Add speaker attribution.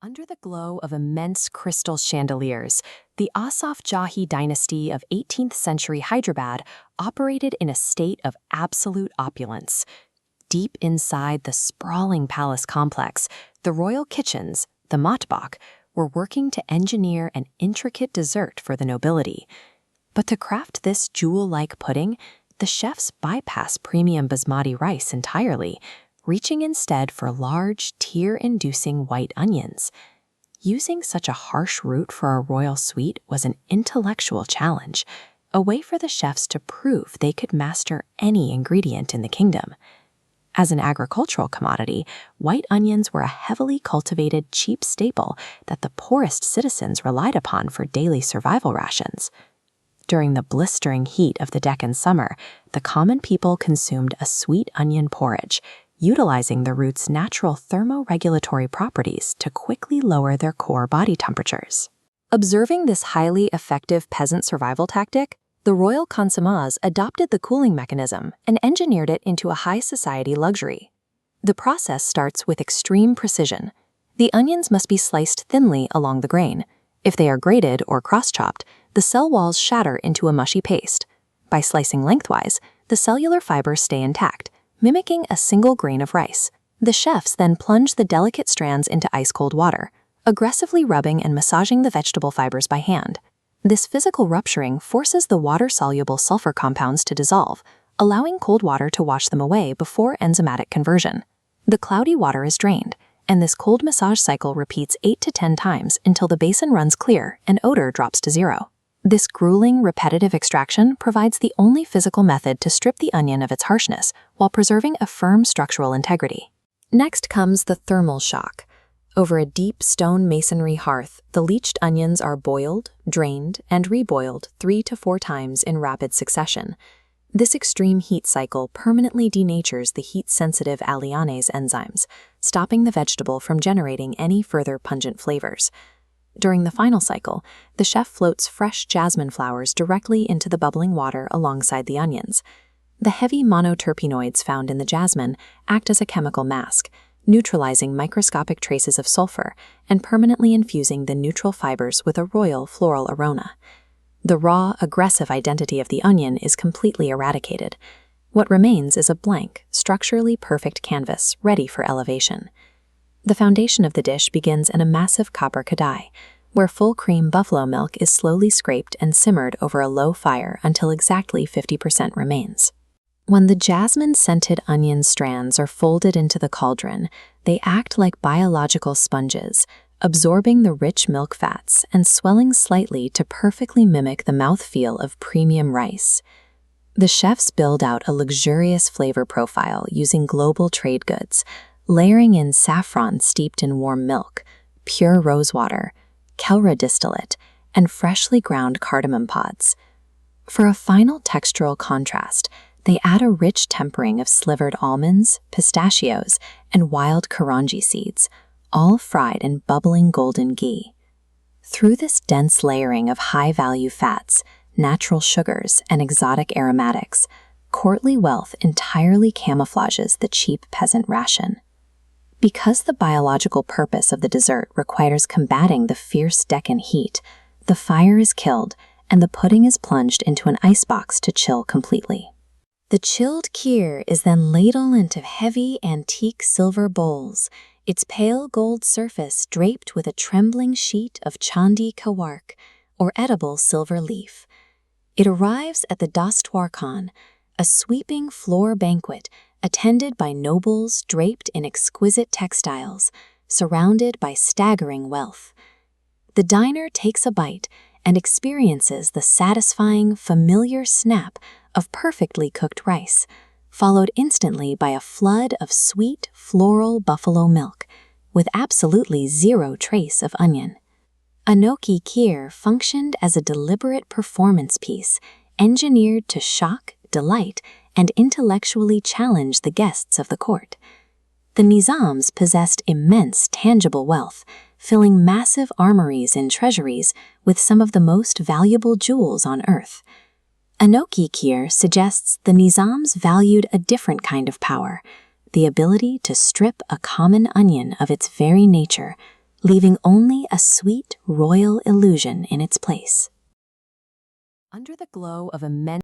Speaker 1: Under the glow of immense crystal chandeliers, the Asaf Jahi dynasty of 18th century Hyderabad operated in a state of absolute opulence. Deep inside the sprawling palace complex, the royal kitchens, the matbakh, were working to engineer an intricate dessert for the nobility. But to craft this jewel-like pudding, the chefs bypassed premium basmati rice entirely, reaching instead for large, tear-inducing white onions. Using such a harsh root for a royal sweet was an intellectual challenge, a way for the chefs to prove they could master any ingredient in the kingdom. As an agricultural commodity, white onions were a heavily cultivated, cheap staple that the poorest citizens relied upon for daily survival rations. During the blistering heat of the Deccan summer, the common people consumed a sweet onion porridge, utilizing the root's natural thermoregulatory properties to quickly lower their core body temperatures. Observing this highly effective peasant survival tactic, the royal consommateurs adopted the cooling mechanism and engineered it into a high society luxury. The process starts with extreme precision. The onions must be sliced thinly along the grain. If they are grated or cross-chopped, the cell walls shatter into a mushy paste. By slicing lengthwise, the cellular fibers stay intact, mimicking a single grain of rice. The chefs then plunge the delicate strands into ice-cold water, aggressively rubbing and massaging the vegetable fibers by hand. This physical rupturing forces the water-soluble sulfur compounds to dissolve, allowing cold water to wash them away before enzymatic conversion. The cloudy water is drained, and this cold massage cycle repeats 8 to 10 times until the basin runs clear and odor drops to zero. This grueling, repetitive extraction provides the only physical method to strip the onion of its harshness while preserving a firm structural integrity. Next comes the thermal shock. Over a deep stone masonry hearth, the leached onions are boiled, drained, and reboiled 3 to 4 times in rapid succession. This extreme heat cycle permanently denatures the heat-sensitive alliinase enzymes, stopping the vegetable from generating any further pungent flavors. During the final cycle, the chef floats fresh jasmine flowers directly into the bubbling water alongside the onions. The heavy monoterpenoids found in the jasmine act as a chemical mask, neutralizing microscopic traces of sulfur and permanently infusing the neutral fibers with a royal floral aroma. The raw, aggressive identity of the onion is completely eradicated. What remains is a blank, structurally perfect canvas ready for elevation. The foundation of the dish begins in a massive copper kadai, where full-cream buffalo milk is slowly scraped and simmered over a low fire until exactly 50% remains. When the jasmine-scented onion strands are folded into the cauldron, they act like biological sponges, absorbing the rich milk fats and swelling slightly to perfectly mimic the mouthfeel of premium rice. The chefs build out a luxurious flavor profile using global trade goods, layering in saffron steeped in warm milk, pure rosewater, kelra distillate, and freshly ground cardamom pods. For a final textural contrast, they add a rich tempering of slivered almonds, pistachios, and wild karanji seeds, all fried in bubbling golden ghee. Through this dense layering of high-value fats, natural sugars, and exotic aromatics, courtly wealth entirely camouflages the cheap peasant ration. Because the biological purpose of the dessert requires combating the fierce Deccan heat, the fire is killed and the pudding is plunged into an icebox to chill completely. The chilled kheer is then ladled into heavy antique silver bowls, its pale gold surface draped with a trembling sheet of chandi kawark, or edible silver leaf. It arrives at the Dastwarkhan, a sweeping floor banquet attended by nobles draped in exquisite textiles, surrounded by staggering wealth. The diner takes a bite and experiences the satisfying, familiar snap of perfectly cooked rice, followed instantly by a flood of sweet, floral buffalo milk, with absolutely zero trace of onion. Anokhi Kheer functioned as a deliberate performance piece, engineered to shock, delight, and intellectually challenge the guests of the court. The Nizams possessed immense tangible wealth, filling massive armories and treasuries with some of the most valuable jewels on earth. Anokhi Kheer suggests the Nizams valued a different kind of power, the ability to strip a common onion of its very nature, leaving only a sweet royal illusion in its place. Under the glow of immense